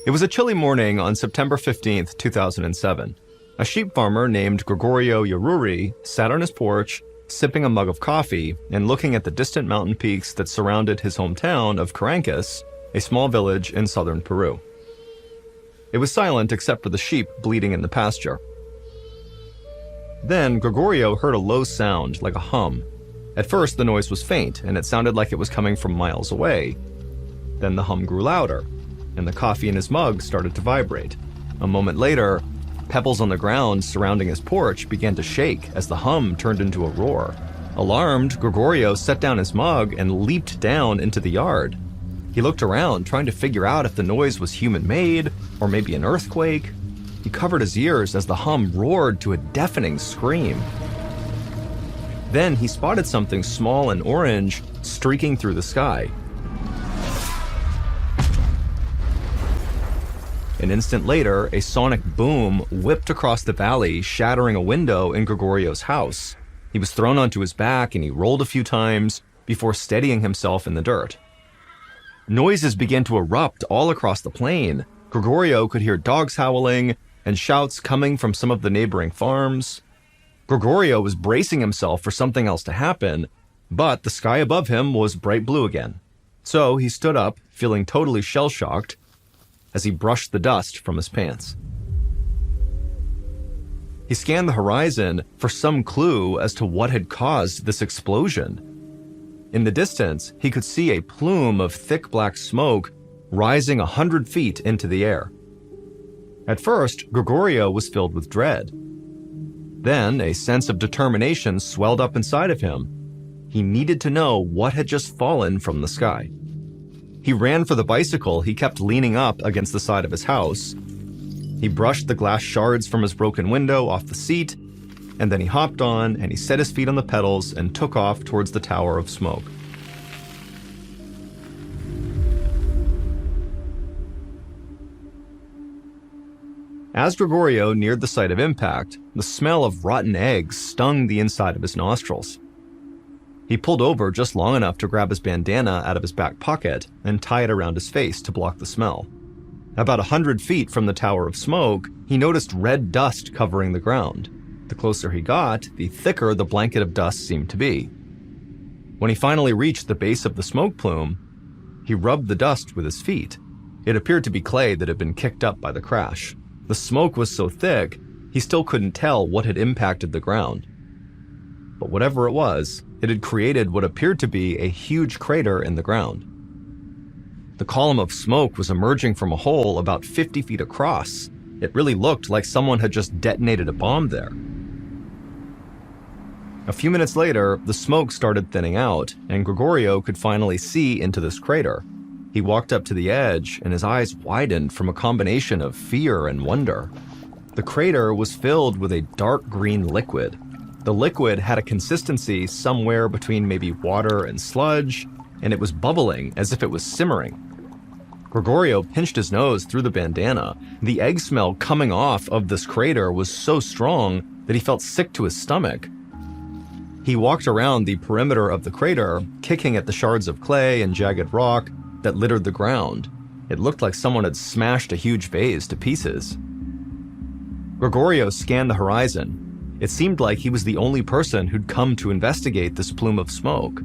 It was a chilly morning on September 15th, 2007. A sheep farmer named Gregorio Yaruri sat on his porch, sipping a mug of coffee and looking at the distant mountain peaks that surrounded his hometown of Carancas, a small village in southern Peru. It was silent except for the sheep bleating in the pasture. Then Gregorio heard a low sound, like a hum. At first, the noise was faint, and it sounded like it was coming from miles away. Then the hum grew louder, and the coffee in his mug started to vibrate. A moment later, pebbles on the ground surrounding his porch began to shake as the hum turned into a roar. Alarmed, Gregorio set down his mug and leaped down into the yard. He looked around, trying to figure out if the noise was human-made or maybe an earthquake. He covered his ears as the hum roared to a deafening scream. Then he spotted something small and orange streaking through the sky. An instant later, a sonic boom whipped across the valley, shattering a window in Gregorio's house. He was thrown onto his back and he rolled a few times before steadying himself in the dirt. Noises began to erupt all across the plain. Gregorio could hear dogs howling and shouts coming from some of the neighboring farms. Gregorio was bracing himself for something else to happen, but the sky above him was bright blue again. So he stood up, feeling totally shell-shocked, as he brushed the dust from his pants. He scanned the horizon for some clue as to what had caused this explosion. In the distance, he could see a plume of thick black smoke rising 100 feet into the air. At first, Gregorio was filled with dread. Then, a sense of determination swelled up inside of him. He needed to know what had just fallen from the sky. He ran for the bicycle he kept leaning up against the side of his house. He brushed the glass shards from his broken window off the seat, and then he hopped on and he set his feet on the pedals and took off towards the tower of smoke. As Gregorio neared the site of impact, the smell of rotten eggs stung the inside of his nostrils. He pulled over just long enough to grab his bandana out of his back pocket and tie it around his face to block the smell. About 100 feet from the tower of smoke, he noticed red dust covering the ground. The closer he got, the thicker the blanket of dust seemed to be. When he finally reached the base of the smoke plume, he rubbed the dust with his feet. It appeared to be clay that had been kicked up by the crash. The smoke was so thick, he still couldn't tell what had impacted the ground. But whatever it was, it had created what appeared to be a huge crater in the ground. The column of smoke was emerging from a hole about 50 feet across. It really looked like someone had just detonated a bomb there. A few minutes later, the smoke started thinning out, and Gregorio could finally see into this crater. He walked up to the edge, and his eyes widened from a combination of fear and wonder. The crater was filled with a dark green liquid. The liquid had a consistency somewhere between maybe water and sludge, and it was bubbling as if it was simmering. Gregorio pinched his nose through the bandana. The egg smell coming off of this crater was so strong that he felt sick to his stomach. He walked around the perimeter of the crater, kicking at the shards of clay and jagged rock that littered the ground. It looked like someone had smashed a huge vase to pieces. Gregorio scanned the horizon. It seemed like he was the only person who'd come to investigate this plume of smoke.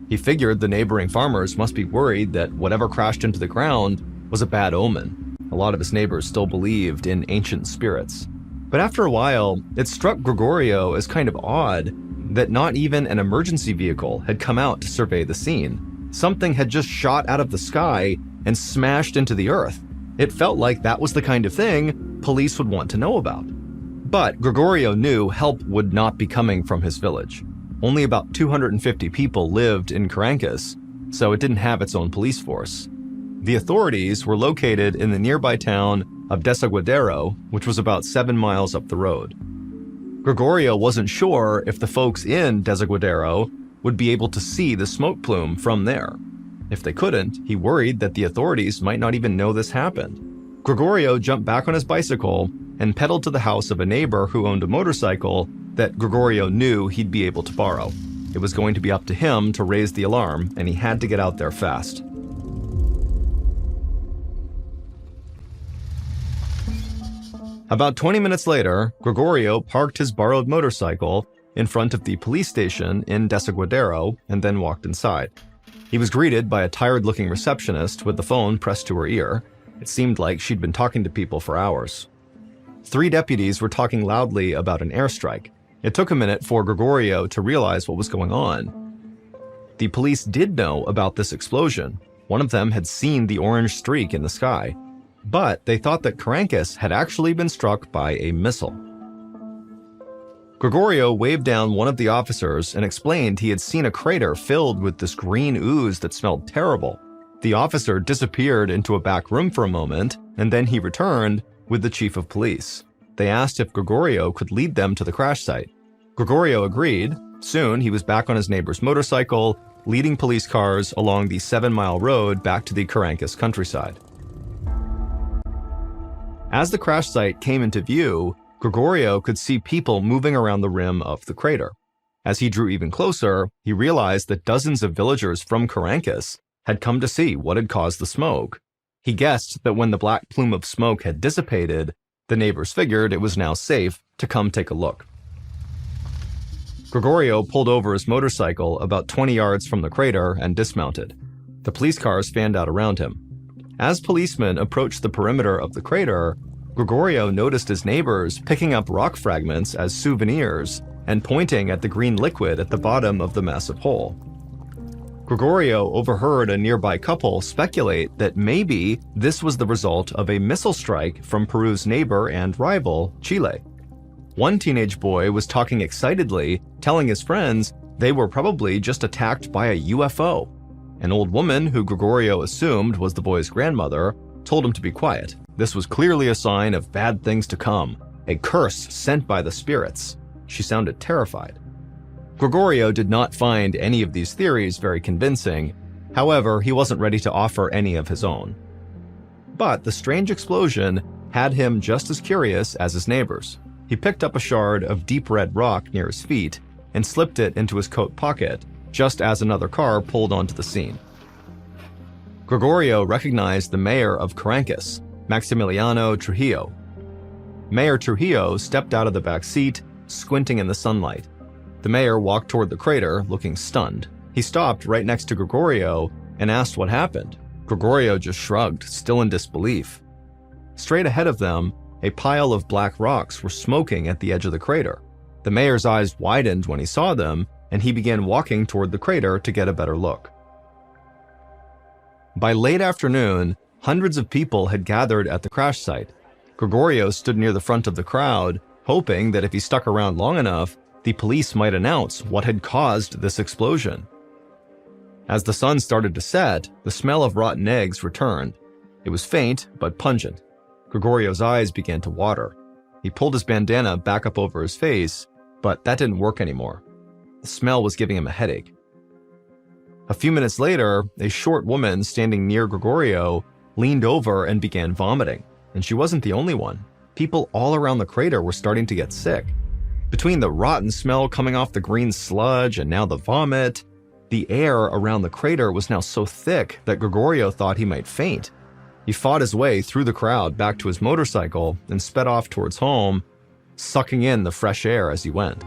He figured the neighboring farmers must be worried that whatever crashed into the ground was a bad omen. A lot of his neighbors still believed in ancient spirits. But after a while, it struck Gregorio as kind of odd that not even an emergency vehicle had come out to survey the scene. Something had just shot out of the sky and smashed into the earth. It felt like that was the kind of thing police would want to know about. But Gregorio knew help would not be coming from his village. Only about 250 people lived in Carancas, so it didn't have its own police force. The authorities were located in the nearby town of Desaguadero, which was about 7 miles up the road. Gregorio wasn't sure if the folks in Desaguadero would be able to see the smoke plume from there. If they couldn't, he worried that the authorities might not even know this happened. Gregorio jumped back on his bicycle and pedaled to the house of a neighbor who owned a motorcycle that Gregorio knew he'd be able to borrow. It was going to be up to him to raise the alarm, and he had to get out there fast. About 20 minutes later, Gregorio parked his borrowed motorcycle in front of the police station in Desaguadero and then walked inside. He was greeted by a tired-looking receptionist with the phone pressed to her ear. It seemed like she'd been talking to people for hours. 3 deputies were talking loudly about an airstrike. It took a minute for Gregorio to realize what was going on. The police did know about this explosion. One of them had seen the orange streak in the sky, but they thought that Carancas had actually been struck by a missile. Gregorio waved down one of the officers and explained he had seen a crater filled with this green ooze that smelled terrible. The officer disappeared into a back room for a moment, and then he returned with the chief of police. They asked if Gregorio could lead them to the crash site. Gregorio agreed. Soon, he was back on his neighbor's motorcycle, leading police cars along the 7-mile road back to the Carancas countryside. As the crash site came into view, Gregorio could see people moving around the rim of the crater. As he drew even closer, he realized that dozens of villagers from Carancas had come to see what had caused the smoke. He guessed that when the black plume of smoke had dissipated, the neighbors figured it was now safe to come take a look. Gregorio pulled over his motorcycle about 20 yards from the crater and dismounted. The police cars fanned out around him. As policemen approached the perimeter of the crater, Gregorio noticed his neighbors picking up rock fragments as souvenirs and pointing at the green liquid at the bottom of the massive hole. Gregorio overheard a nearby couple speculate that maybe this was the result of a missile strike from Peru's neighbor and rival, Chile. One teenage boy was talking excitedly, telling his friends they were probably just attacked by a UFO. An old woman, who Gregorio assumed was the boy's grandmother, told him to be quiet. This was clearly a sign of bad things to come, a curse sent by the spirits. She sounded terrified. Gregorio did not find any of these theories very convincing. However, he wasn't ready to offer any of his own. But the strange explosion had him just as curious as his neighbors. He picked up a shard of deep red rock near his feet and slipped it into his coat pocket, just as another car pulled onto the scene. Gregorio recognized the mayor of Carancas, Maximiliano Trujillo. Mayor Trujillo stepped out of the back seat, squinting in the sunlight. The mayor walked toward the crater, looking stunned. He stopped right next to Gregorio and asked what happened. Gregorio just shrugged, still in disbelief. Straight ahead of them, a pile of black rocks were smoking at the edge of the crater. The mayor's eyes widened when he saw them, and he began walking toward the crater to get a better look. By late afternoon, hundreds of people had gathered at the crash site. Gregorio stood near the front of the crowd, hoping that if he stuck around long enough, the police might announce what had caused this explosion. As the sun started to set, the smell of rotten eggs returned. It was faint, but pungent. Gregorio's eyes began to water. He pulled his bandana back up over his face, but that didn't work anymore. The smell was giving him a headache. A few minutes later, a short woman standing near Gregorio leaned over and began vomiting, and she wasn't the only one. People all around the crater were starting to get sick. Between the rotten smell coming off the green sludge and now the vomit, the air around the crater was now so thick that Gregorio thought he might faint. He fought his way through the crowd back to his motorcycle and sped off towards home, sucking in the fresh air as he went.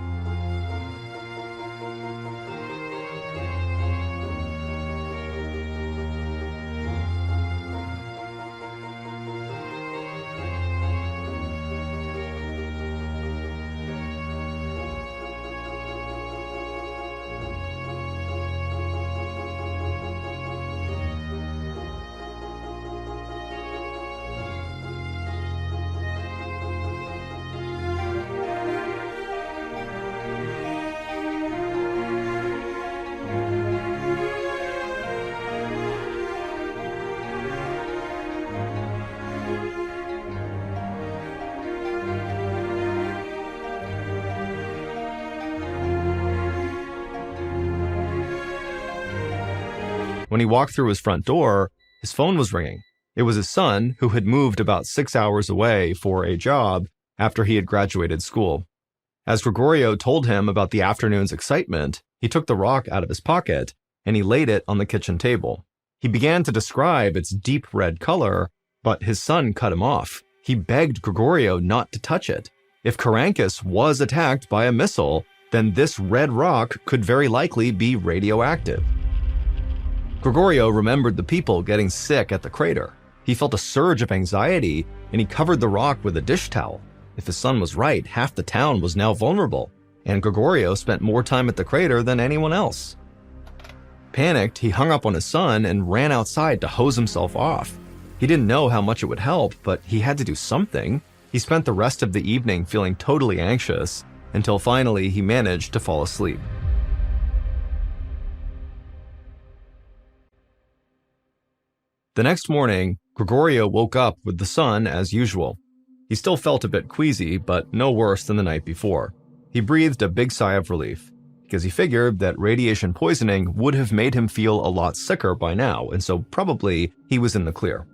When he walked through his front door, his phone was ringing. It was his son, who had moved about 6 hours away for a job after he had graduated school. As Gregorio told him about the afternoon's excitement, he took the rock out of his pocket and he laid it on the kitchen table. He began to describe its deep red color, but his son cut him off. He begged Gregorio not to touch it. If Carancas was attacked by a missile, then this red rock could very likely be radioactive. Gregorio remembered the people getting sick at the crater. He felt a surge of anxiety, and he covered the rock with a dish towel. If his son was right, half the town was now vulnerable, and Gregorio spent more time at the crater than anyone else. Panicked, he hung up on his son and ran outside to hose himself off. He didn't know how much it would help, but he had to do something. He spent the rest of the evening feeling totally anxious, until finally he managed to fall asleep. The next morning, Gregorio woke up with the sun as usual. He still felt a bit queasy, but no worse than the night before. He breathed a big sigh of relief, because he figured that radiation poisoning would have made him feel a lot sicker by now, and so probably he was in the clear.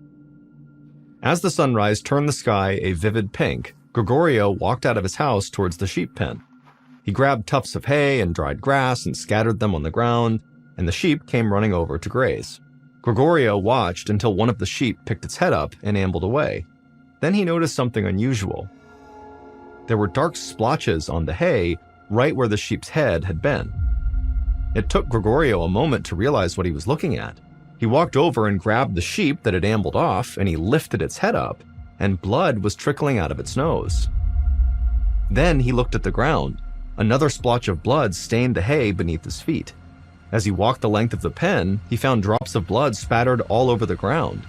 As the sunrise turned the sky a vivid pink, Gregorio walked out of his house towards the sheep pen. He grabbed tufts of hay and dried grass and scattered them on the ground, and the sheep came running over to graze. Gregorio watched until one of the sheep picked its head up and ambled away. Then he noticed something unusual. There were dark splotches on the hay right where the sheep's head had been. It took Gregorio a moment to realize what he was looking at. He walked over and grabbed the sheep that had ambled off, and he lifted its head up, and blood was trickling out of its nose. Then he looked at the ground. Another splotch of blood stained the hay beneath his feet. As he walked the length of the pen, he found drops of blood spattered all over the ground.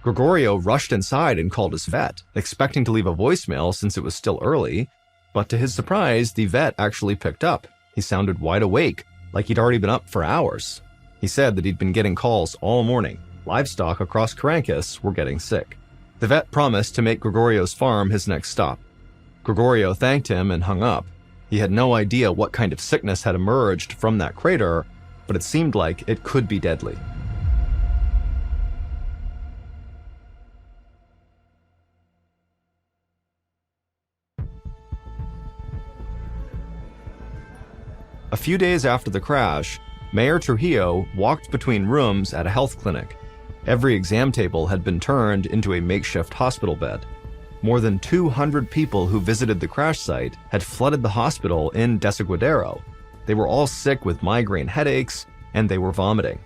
Gregorio rushed inside and called his vet, expecting to leave a voicemail since it was still early, but to his surprise, the vet actually picked up. He sounded wide awake, like he'd already been up for hours. He said that he'd been getting calls all morning. Livestock across Carancas were getting sick. The vet promised to make Gregorio's farm his next stop. Gregorio thanked him and hung up. He had no idea what kind of sickness had emerged from that crater, but it seemed like it could be deadly. A few days after the crash, Mayor Trujillo walked between rooms at a health clinic. Every exam table had been turned into a makeshift hospital bed. More than 200 people who visited the crash site had flooded the hospital in Desaguadero. They were all sick with migraine headaches, and they were vomiting.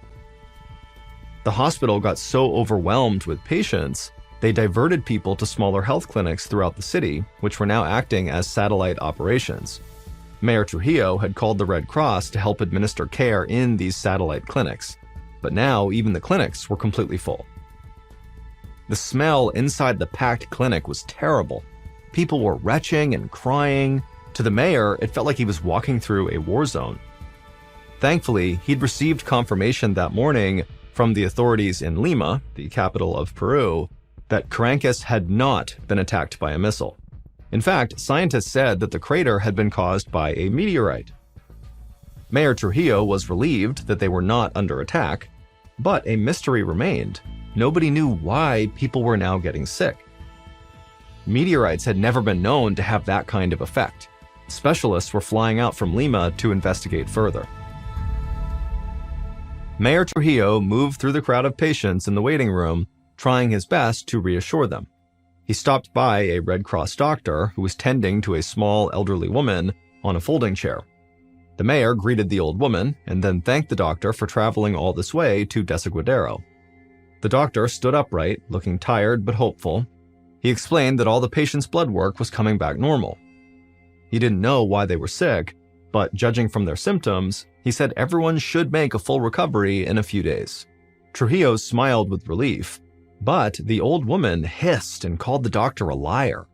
The hospital got so overwhelmed with patients, they diverted people to smaller health clinics throughout the city, which were now acting as satellite operations. Mayor Trujillo had called the Red Cross to help administer care in these satellite clinics, but now even the clinics were completely full. The smell inside the packed clinic was terrible. People were retching and crying. To the mayor, it felt like he was walking through a war zone. Thankfully, he'd received confirmation that morning from the authorities in Lima, the capital of Peru, that Carancas had not been attacked by a missile. In fact, scientists said that the crater had been caused by a meteorite. Mayor Trujillo was relieved that they were not under attack, but a mystery remained. Nobody knew why people were now getting sick. Meteorites had never been known to have that kind of effect. Specialists were flying out from Lima to investigate further. Mayor Trujillo moved through the crowd of patients in the waiting room, trying his best to reassure them. He stopped by a Red Cross doctor who was tending to a small elderly woman on a folding chair. The mayor greeted the old woman and then thanked the doctor for traveling all this way to Desaguadero. The doctor stood upright, looking tired but hopeful. He explained that all the patients' blood work was coming back normal. He didn't know why they were sick, but judging from their symptoms, he said everyone should make a full recovery in a few days. Trujillo smiled with relief, but the old woman hissed and called the doctor a liar.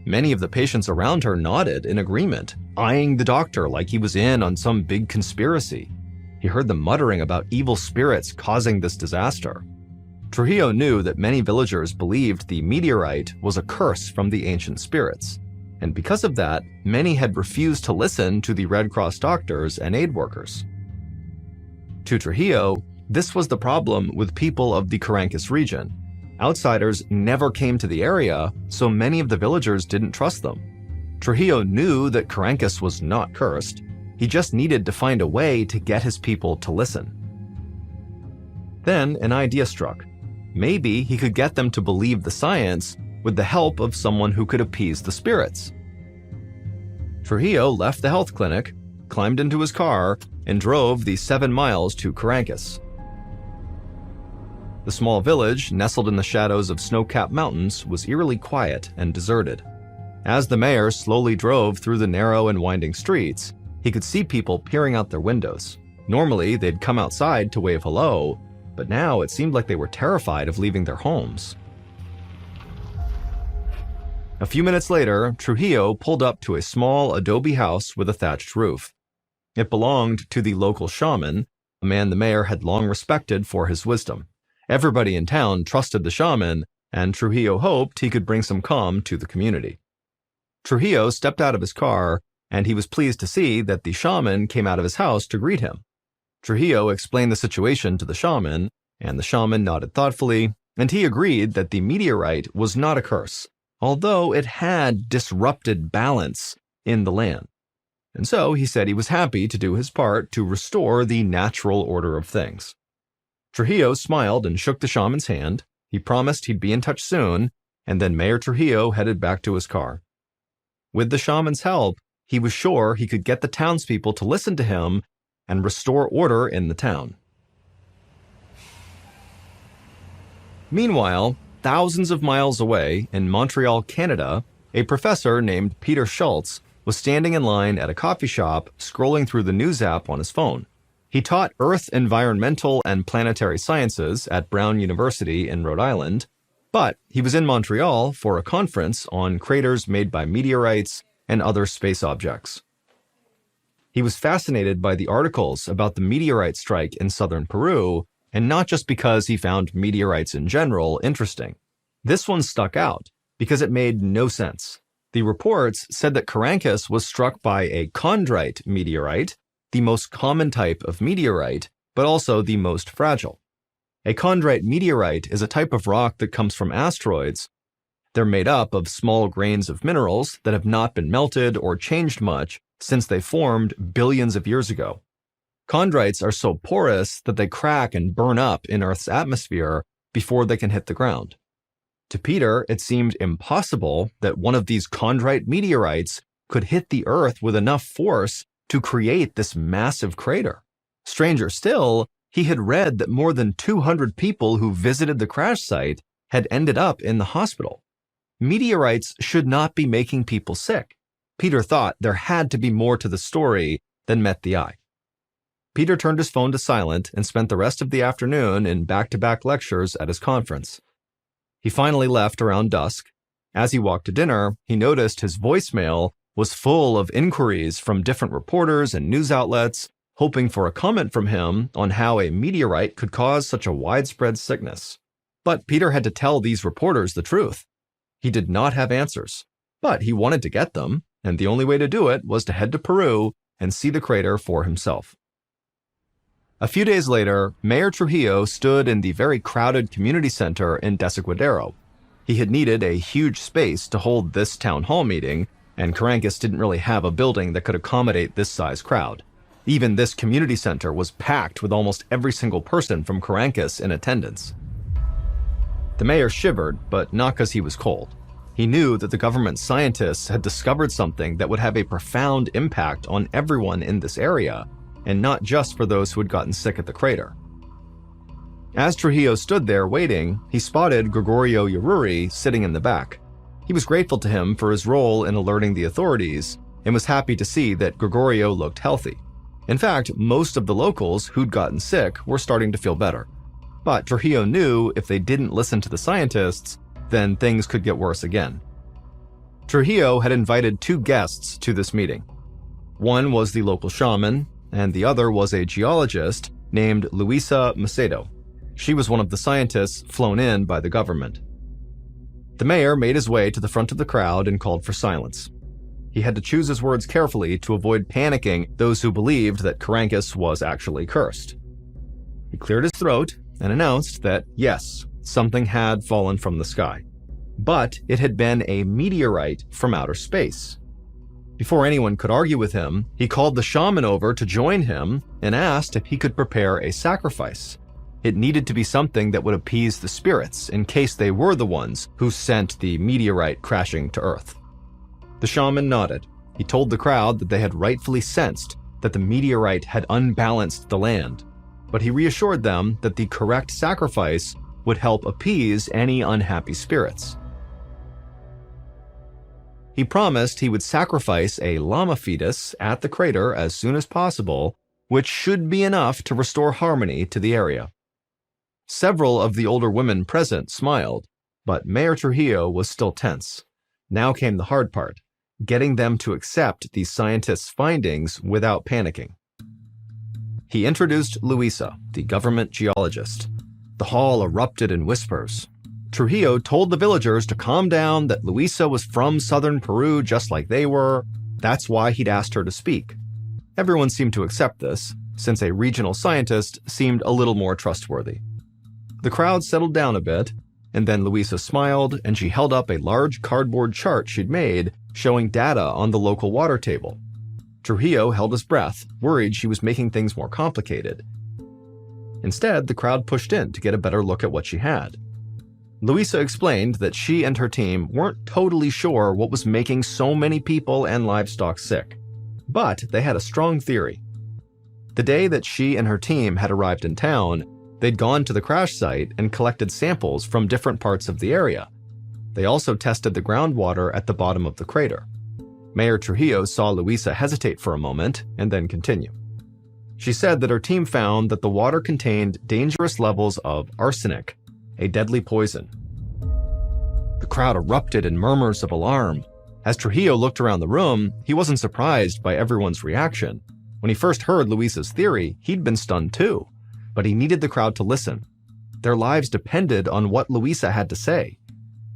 Many of the patients around her nodded in agreement, eyeing the doctor like he was in on some big conspiracy. He heard them muttering about evil spirits causing this disaster. Trujillo knew that many villagers believed the meteorite was a curse from the ancient spirits, and because of that, many had refused to listen to the Red Cross doctors and aid workers. To Trujillo, this was the problem with people of the Carancas region. Outsiders never came to the area, so many of the villagers didn't trust them. Trujillo knew that Carancas was not cursed. He just needed to find a way to get his people to listen. Then an idea struck. maybe he could get them to believe the science with the help of someone who could appease the spirits. Trujillo left the health clinic, climbed into his car, and drove the 7 miles to Carancas. The small village, nestled in the shadows of snow-capped mountains, was eerily quiet and deserted. As the mayor slowly drove through the narrow and winding streets, he could see people peering out their windows. Normally, they'd come outside to wave hello, but now it seemed like they were terrified of leaving their homes. A few minutes later, Trujillo pulled up to a small adobe house with a thatched roof. It belonged to the local shaman, a man the mayor had long respected for his wisdom. Everybody in town trusted the shaman, and Trujillo hoped he could bring some calm to the community. Trujillo stepped out of his car, and he was pleased to see that the shaman came out of his house to greet him. Trujillo explained the situation to the shaman, and the shaman nodded thoughtfully, and he agreed that the meteorite was not a curse, although it had disrupted balance in the land. And so he said he was happy to do his part to restore the natural order of things. Trujillo smiled and shook the shaman's hand. He promised he'd be in touch soon, and then Mayor Trujillo headed back to his car. With the shaman's help, he was sure he could get the townspeople to listen to him and restore order in the town. Meanwhile, thousands of miles away in Montreal, Canada, a professor named Peter Schultz was standing in line at a coffee shop scrolling through the news app on his phone. He taught Earth, Environmental, and Planetary Sciences at Brown University in Rhode Island, but he was in Montreal for a conference on craters made by meteorites and other space objects. He was fascinated by the articles about the meteorite strike in southern Peru, and not just because he found meteorites in general interesting. This one stuck out because it made no sense. The reports said that Carancas was struck by a chondrite meteorite, the most common type of meteorite, but also the most fragile. A chondrite meteorite is a type of rock that comes from asteroids. They're made up of small grains of minerals that have not been melted or changed much since they formed billions of years ago. Chondrites are so porous that they crack and burn up in Earth's atmosphere before they can hit the ground. To Peter, it seemed impossible that one of these chondrite meteorites could hit the Earth with enough force to create this massive crater. Stranger still, he had read that more than 200 people who visited the crash site had ended up in the hospital. Meteorites should not be making people sick. Peter thought there had to be more to the story than met the eye. Peter turned his phone to silent and spent the rest of the afternoon in back-to-back lectures at his conference. He finally left around dusk. As he walked to dinner, he noticed his voicemail was full of inquiries from different reporters and news outlets, hoping for a comment from him on how a meteorite could cause such a widespread sickness. But Peter had to tell these reporters the truth. He did not have answers, but he wanted to get them, and the only way to do it was to head to Peru and see the crater for himself. A few days later, Mayor Trujillo stood in the very crowded community center in Desaguadero. He had needed a huge space to hold this town hall meeting, and Carancas didn't really have a building that could accommodate this size crowd. Even this community center was packed with almost every single person from Carancas in attendance. The mayor shivered, but not because he was cold. He knew that the government scientists had discovered something that would have a profound impact on everyone in this area, and not just for those who had gotten sick at the crater. As Trujillo stood there waiting, he spotted Gregorio Yaruri sitting in the back. He was grateful to him for his role in alerting the authorities, and was happy to see that Gregorio looked healthy. In fact, most of the locals who'd gotten sick were starting to feel better. But Trujillo knew if they didn't listen to the scientists, then things could get worse again. Trujillo had invited 2 guests to this meeting. One was the local shaman, and the other was a geologist named Luisa Macedo. She was one of the scientists flown in by the government. The mayor made his way to the front of the crowd and called for silence. He had to choose his words carefully to avoid panicking those who believed that Carancas was actually cursed. He cleared his throat and announced that, yes, something had fallen from the sky, but it had been a meteorite from outer space. Before anyone could argue with him, he called the shaman over to join him and asked if he could prepare a sacrifice. It needed to be something that would appease the spirits in case they were the ones who sent the meteorite crashing to Earth. The shaman nodded. He told the crowd that they had rightfully sensed that the meteorite had unbalanced the land, but he reassured them that the correct sacrifice would help appease any unhappy spirits. He promised he would sacrifice a llama fetus at the crater as soon as possible, which should be enough to restore harmony to the area. Several of the older women present smiled, but Mayor Trujillo was still tense. Now came the hard part, getting them to accept the scientists' findings without panicking. He introduced Luisa, the government geologist. The hall erupted in whispers. Trujillo told the villagers to calm down, that Luisa was from southern Peru just like they were. That's why he'd asked her to speak. Everyone seemed to accept this, since a regional scientist seemed a little more trustworthy. The crowd settled down a bit, and then Luisa smiled and she held up a large cardboard chart she'd made showing data on the local water table. Trujillo held his breath, worried she was making things more complicated. Instead, the crowd pushed in to get a better look at what she had. Luisa explained that she and her team weren't totally sure what was making so many people and livestock sick, but they had a strong theory. The day that she and her team had arrived in town, they'd gone to the crash site and collected samples from different parts of the area. They also tested the groundwater at the bottom of the crater. Mayor Trujillo saw Luisa hesitate for a moment and then continue. She said that her team found that the water contained dangerous levels of arsenic, a deadly poison. The crowd erupted in murmurs of alarm. As Trujillo looked around the room, he wasn't surprised by everyone's reaction. When he first heard Luisa's theory, he'd been stunned too, but he needed the crowd to listen. Their lives depended on what Luisa had to say.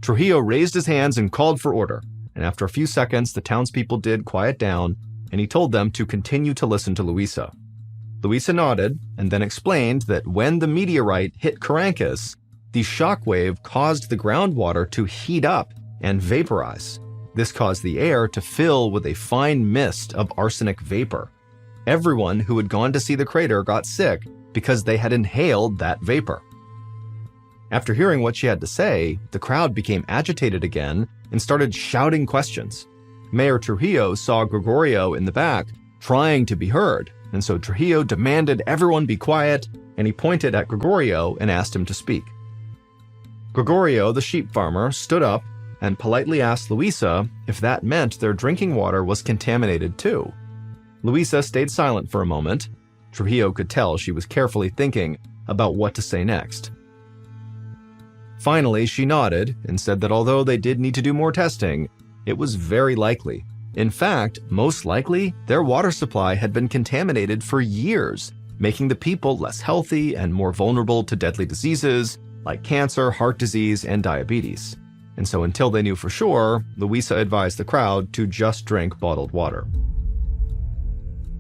Trujillo raised his hands and called for order, and after a few seconds, the townspeople did quiet down, and he told them to continue to listen to Luisa. Luisa nodded and then explained that when the meteorite hit Carancas, the shockwave caused the groundwater to heat up and vaporize. This caused the air to fill with a fine mist of arsenic vapor. Everyone who had gone to see the crater got sick because they had inhaled that vapor. After hearing what she had to say, the crowd became agitated again and started shouting questions. Mayor Trujillo saw Gregorio in the back, trying to be heard, and so Trujillo demanded everyone be quiet, and he pointed at Gregorio and asked him to speak. Gregorio, the sheep farmer, stood up and politely asked Luisa if that meant their drinking water was contaminated too. Luisa stayed silent for a moment. Trujillo could tell she was carefully thinking about what to say next. Finally, she nodded and said that although they did need to do more testing, it was very likely. In fact, most likely, their water supply had been contaminated for years, making the people less healthy and more vulnerable to deadly diseases like cancer, heart disease, and diabetes. And so until they knew for sure, Luisa advised the crowd to just drink bottled water.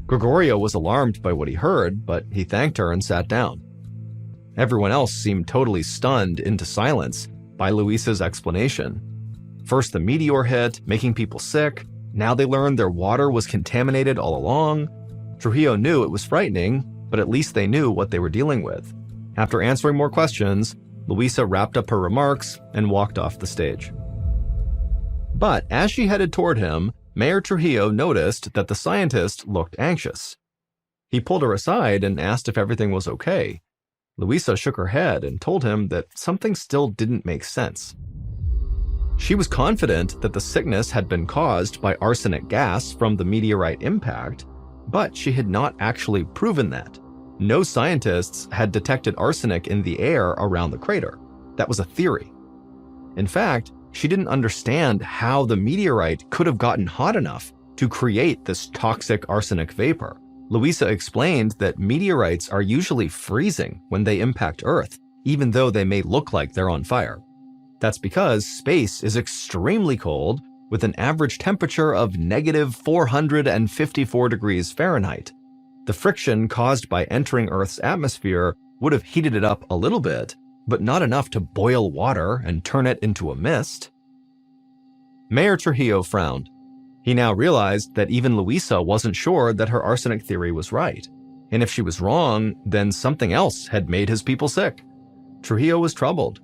Gregorio was alarmed by what he heard, but he thanked her and sat down. Everyone else seemed totally stunned into silence by Luisa's explanation. First the meteor hit, making people sick. Now they learned their water was contaminated all along. Trujillo knew it was frightening, but at least they knew what they were dealing with. After answering more questions, Luisa wrapped up her remarks and walked off the stage. But as she headed toward him, Mayor Trujillo noticed that the scientist looked anxious. He pulled her aside and asked if everything was okay. Luisa shook her head and told him that something still didn't make sense. She was confident that the sickness had been caused by arsenic gas from the meteorite impact, but she had not actually proven that. No scientists had detected arsenic in the air around the crater. That was a theory. In fact, she didn't understand how the meteorite could have gotten hot enough to create this toxic arsenic vapor. Luisa explained that meteorites are usually freezing when they impact Earth, even though they may look like they're on fire. That's because space is extremely cold, with an average temperature of negative 454 degrees Fahrenheit. The friction caused by entering Earth's atmosphere would have heated it up a little bit, but not enough to boil water and turn it into a mist. Mayor Trujillo frowned. He now realized that even Luisa wasn't sure that her arsenic theory was right. And if she was wrong, then something else had made his people sick. Trujillo was troubled.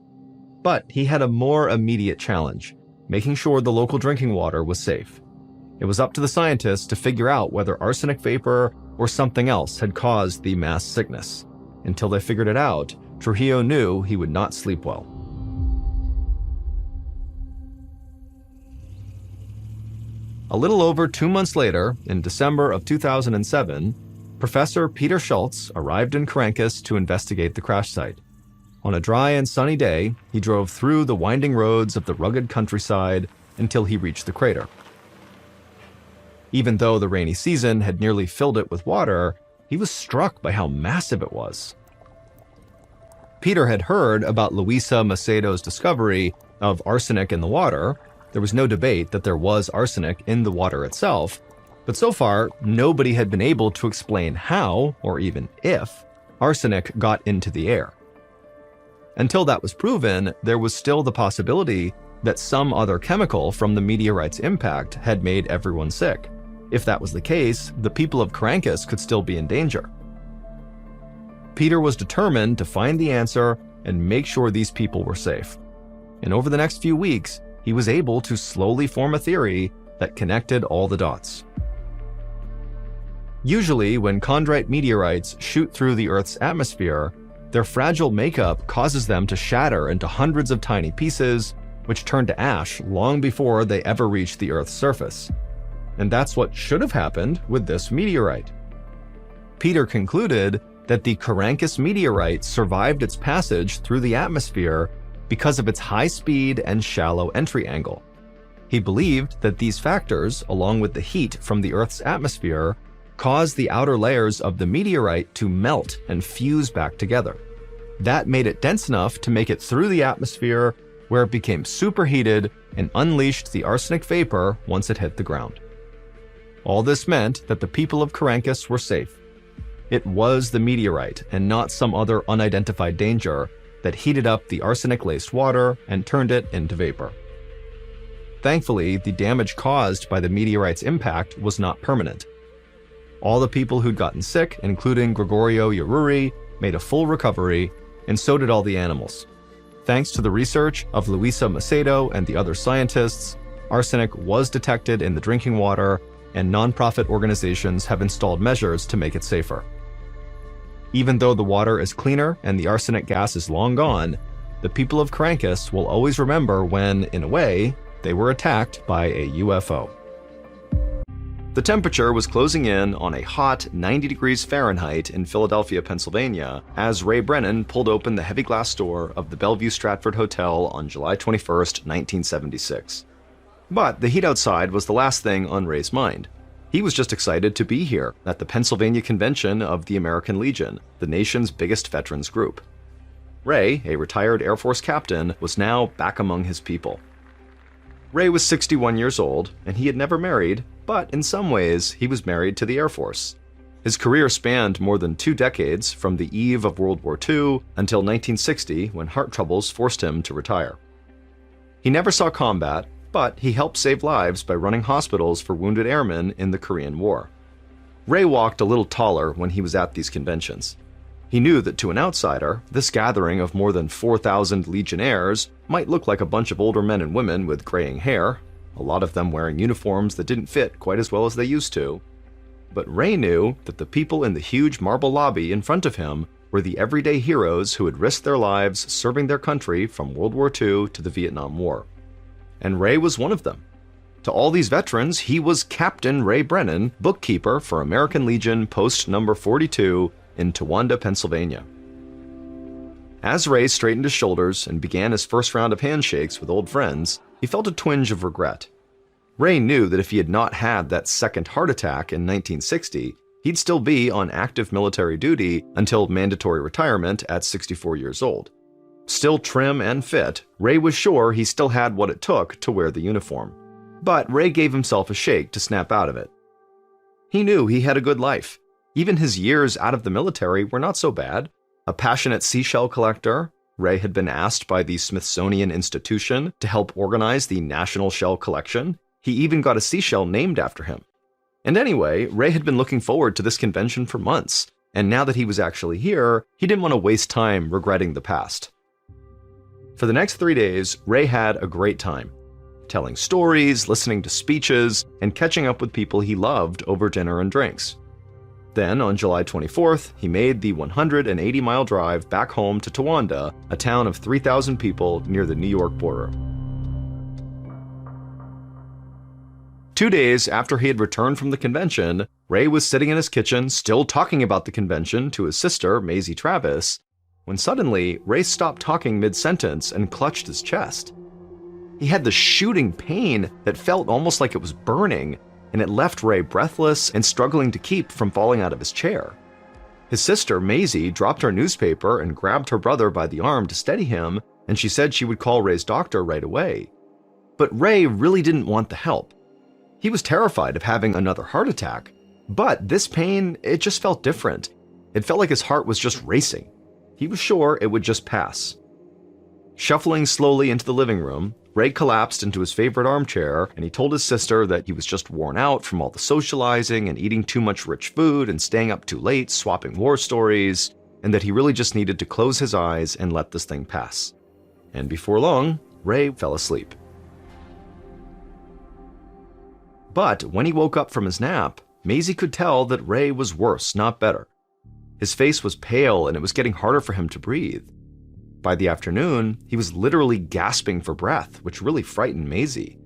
But he had a more immediate challenge, making sure the local drinking water was safe. It was up to the scientists to figure out whether arsenic vapor or something else had caused the mass sickness. Until they figured it out, Trujillo knew he would not sleep well. A little over 2 months later, in December of 2007, Professor Peter Schultz arrived in Carancas to investigate the crash site. On a dry and sunny day, he drove through the winding roads of the rugged countryside until he reached the crater. Even though the rainy season had nearly filled it with water, he was struck by how massive it was. Peter had heard about Luisa Macedo's discovery of arsenic in the water. There was no debate that there was arsenic in the water itself, but so far, nobody had been able to explain how, or even if, arsenic got into the air. Until that was proven, there was still the possibility that some other chemical from the meteorite's impact had made everyone sick. If that was the case, the people of Carancas could still be in danger. Peter was determined to find the answer and make sure these people were safe. And over the next few weeks, he was able to slowly form a theory that connected all the dots. Usually, when chondrite meteorites shoot through the Earth's atmosphere, their fragile makeup causes them to shatter into hundreds of tiny pieces, which turn to ash long before they ever reach the Earth's surface. And that's what should have happened with this meteorite. Peter concluded that the Carancas meteorite survived its passage through the atmosphere because of its high speed and shallow entry angle. He believed that these factors, along with the heat from the Earth's atmosphere, caused the outer layers of the meteorite to melt and fuse back together. That made it dense enough to make it through the atmosphere, where it became superheated and unleashed the arsenic vapor once it hit the ground. All this meant that the people of Carancas were safe. It was the meteorite and not some other unidentified danger that heated up the arsenic-laced water and turned it into vapor. Thankfully, the damage caused by the meteorite's impact was not permanent. All the people who'd gotten sick, including Gregorio Yaruri, made a full recovery, and so did all the animals. Thanks to the research of Luisa Macedo and the other scientists, arsenic was detected in the drinking water, and nonprofit organizations have installed measures to make it safer. Even though the water is cleaner and the arsenic gas is long gone, the people of Carancas will always remember when, in a way, they were attacked by a UFO. The temperature was closing in on a hot 90 degrees Fahrenheit in Philadelphia, Pennsylvania, as Ray Brennan pulled open the heavy glass door of the Bellevue Stratford Hotel on July 21, 1976. But the heat outside was the last thing on Ray's mind. He was just excited to be here at the Pennsylvania Convention of the American Legion, the nation's biggest veterans group. Ray, a retired Air Force captain, was now back among his people. Ray was 61 years old, and he had never married, but in some ways, he was married to the Air Force. His career spanned more than 2 decades, from the eve of World War II until 1960, when heart troubles forced him to retire. He never saw combat, but he helped save lives by running hospitals for wounded airmen in the Korean War. Ray walked a little taller when he was at these conventions. He knew that to an outsider, this gathering of more than 4,000 Legionnaires might look like a bunch of older men and women with graying hair, a lot of them wearing uniforms that didn't fit quite as well as they used to. But Ray knew that the people in the huge marble lobby in front of him were the everyday heroes who had risked their lives serving their country from World War II to the Vietnam War. And Ray was one of them. To all these veterans, he was Captain Ray Brennan, bookkeeper for American Legion Post Number 42 in Towanda, Pennsylvania. As Ray straightened his shoulders and began his first round of handshakes with old friends, he felt a twinge of regret. Ray knew that if he had not had that second heart attack in 1960, he'd still be on active military duty until mandatory retirement at 64 years old. Still trim and fit, Ray was sure he still had what it took to wear the uniform. But Ray gave himself a shake to snap out of it. He knew he had a good life. Even his years out of the military were not so bad. A passionate seashell collector, Ray had been asked by the Smithsonian Institution to help organize the National Shell Collection. He even got a seashell named after him. And anyway, Ray had been looking forward to this convention for months. And now that he was actually here, he didn't want to waste time regretting the past. For the next 3 days, Ray had a great time, telling stories, listening to speeches, and catching up with people he loved over dinner and drinks. Then, on July 24th, he made the 180-mile drive back home to Towanda, a town of 3,000 people near the New York border. 2 days after he had returned from the convention, Ray was sitting in his kitchen, still talking about the convention to his sister, Maisie Travis, when suddenly, Ray stopped talking mid-sentence and clutched his chest. He had this shooting pain that felt almost like it was burning, and it left Ray breathless and struggling to keep from falling out of his chair. His sister, Maisie, dropped her newspaper and grabbed her brother by the arm to steady him, and she said she would call Ray's doctor right away. But Ray really didn't want the help. He was terrified of having another heart attack, but this pain, it just felt different. It felt like his heart was just racing. He was sure it would just pass. Shuffling slowly into the living room, Ray collapsed into his favorite armchair, and he told his sister that he was just worn out from all the socializing and eating too much rich food and staying up too late swapping war stories, and that he really just needed to close his eyes and let this thing pass. And before long, Ray fell asleep. But when he woke up from his nap, Maisie could tell that Ray was worse, not better. His face was pale and it was getting harder for him to breathe. By the afternoon, he was literally gasping for breath, which really frightened Maisie.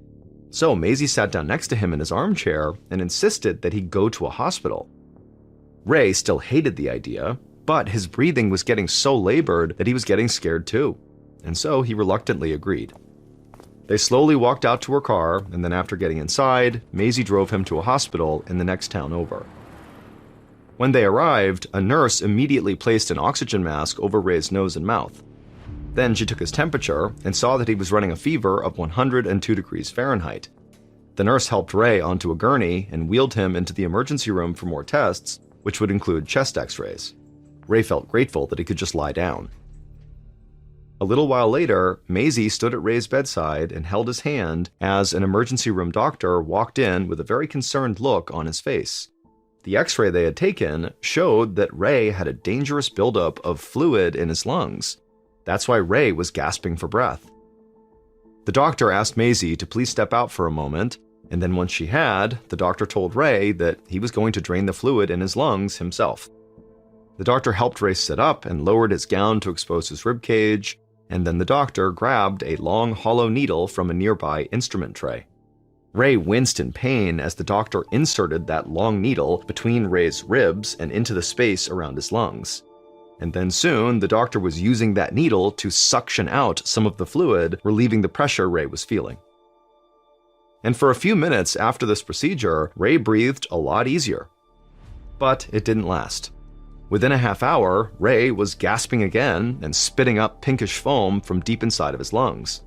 So Maisie sat down next to him in his armchair and insisted that he go to a hospital. Ray still hated the idea, but his breathing was getting so labored that he was getting scared too, and so he reluctantly agreed. They slowly walked out to her car, and then after getting inside, Maisie drove him to a hospital in the next town over. When they arrived, a nurse immediately placed an oxygen mask over Ray's nose and mouth. Then she took his temperature and saw that he was running a fever of 102 degrees Fahrenheit. The nurse helped Ray onto a gurney and wheeled him into the emergency room for more tests, which would include chest x-rays. Ray felt grateful that he could just lie down. A little while later, Maisie stood at Ray's bedside and held his hand as an emergency room doctor walked in with a very concerned look on his face. The x-ray they had taken showed that Ray had a dangerous buildup of fluid in his lungs. That's why Ray was gasping for breath. The doctor asked Maisie to please step out for a moment, and then once she had, the doctor told Ray that he was going to drain the fluid in his lungs himself. The doctor helped Ray sit up and lowered his gown to expose his ribcage, and then the doctor grabbed a long hollow needle from a nearby instrument tray. Ray winced in pain as the doctor inserted that long needle between Ray's ribs and into the space around his lungs. And then soon, the doctor was using that needle to suction out some of the fluid, relieving the pressure Ray was feeling. And for a few minutes after this procedure, Ray breathed a lot easier. But it didn't last. Within a half hour, Ray was gasping again and spitting up pinkish foam from deep inside of his lungs.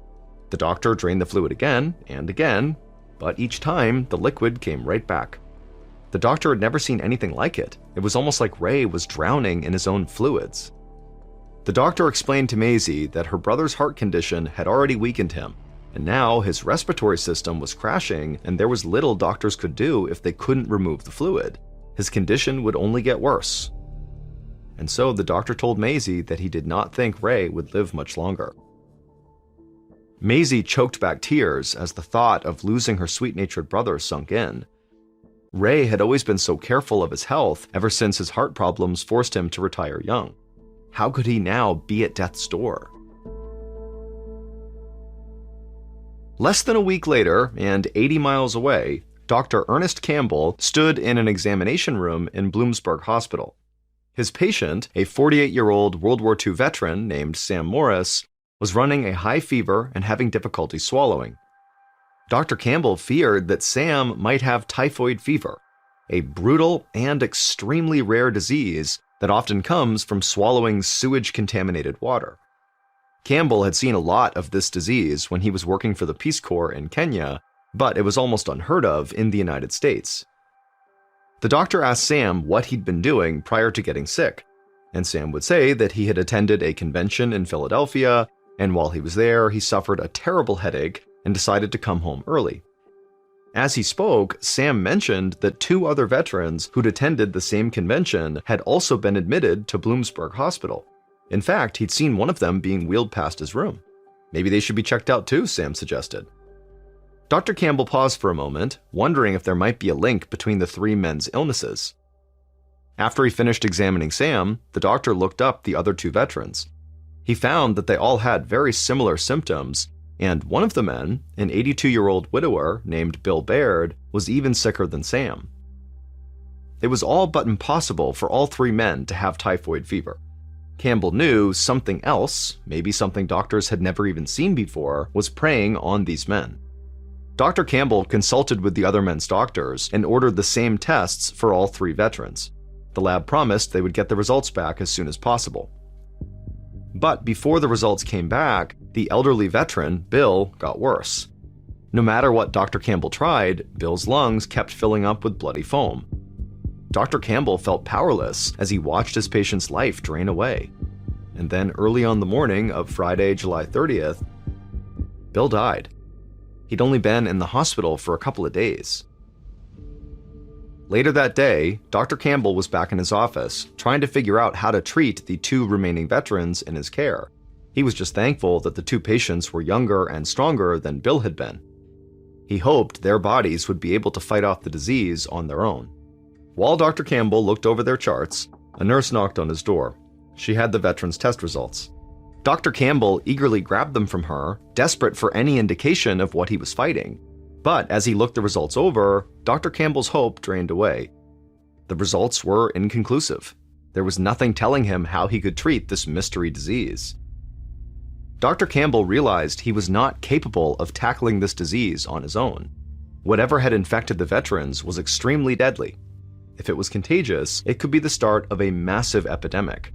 The doctor drained the fluid again and again, but each time the liquid came right back. The doctor had never seen anything like it. It was almost like Ray was drowning in his own fluids. The doctor explained to Maisie that her brother's heart condition had already weakened him, and now his respiratory system was crashing and there was little doctors could do if they couldn't remove the fluid. His condition would only get worse. And so the doctor told Maisie that he did not think Ray would live much longer. Maisie choked back tears as the thought of losing her sweet-natured brother sunk in. Ray had always been so careful of his health ever since his heart problems forced him to retire young. How could he now be at death's door? Less than a week later, and 80 miles away, Dr. Ernest Campbell stood in an examination room in Bloomsburg Hospital. His patient, a 48-year-old World War II veteran named Sam Morris, was running a high fever and having difficulty swallowing. Dr. Campbell feared that Sam might have typhoid fever, a brutal and extremely rare disease that often comes from swallowing sewage-contaminated water. Campbell had seen a lot of this disease when he was working for the Peace Corps in Kenya, but it was almost unheard of in the United States. The doctor asked Sam what he'd been doing prior to getting sick, and Sam would say that he had attended a convention in Philadelphia, and while he was there, he suffered a terrible headache and decided to come home early. As he spoke, Sam mentioned that 2 other veterans who'd attended the same convention had also been admitted to Bloomsburg Hospital. In fact, he'd seen one of them being wheeled past his room. Maybe they should be checked out too, Sam suggested. Dr. Campbell paused for a moment, wondering if there might be a link between the 3 men's illnesses. After he finished examining Sam, the doctor looked up the other 2 veterans. He found that they all had very similar symptoms, and one of the men, an 82-year-old widower named Bill Baird, was even sicker than Sam. It was all but impossible for all 3 men to have typhoid fever. Campbell knew something else, maybe something doctors had never even seen before, was preying on these men. Dr. Campbell consulted with the other men's doctors and ordered the same tests for all 3 veterans. The lab promised they would get the results back as soon as possible. But before the results came back, the elderly veteran, Bill, got worse. No matter what Dr. Campbell tried, Bill's lungs kept filling up with bloody foam. Dr. Campbell felt powerless as he watched his patient's life drain away. And then early on the morning of Friday, July 30th, Bill died. He'd only been in the hospital for a couple of days. Later that day, Dr. Campbell was back in his office, trying to figure out how to treat the 2 remaining veterans in his care. He was just thankful that the 2 patients were younger and stronger than Bill had been. He hoped their bodies would be able to fight off the disease on their own. While Dr. Campbell looked over their charts, a nurse knocked on his door. She had the veterans' test results. Dr. Campbell eagerly grabbed them from her, desperate for any indication of what he was fighting. But as he looked the results over, Dr. Campbell's hope drained away. The results were inconclusive. There was nothing telling him how he could treat this mystery disease. Dr. Campbell realized he was not capable of tackling this disease on his own. Whatever had infected the veterans was extremely deadly. If it was contagious, it could be the start of a massive epidemic.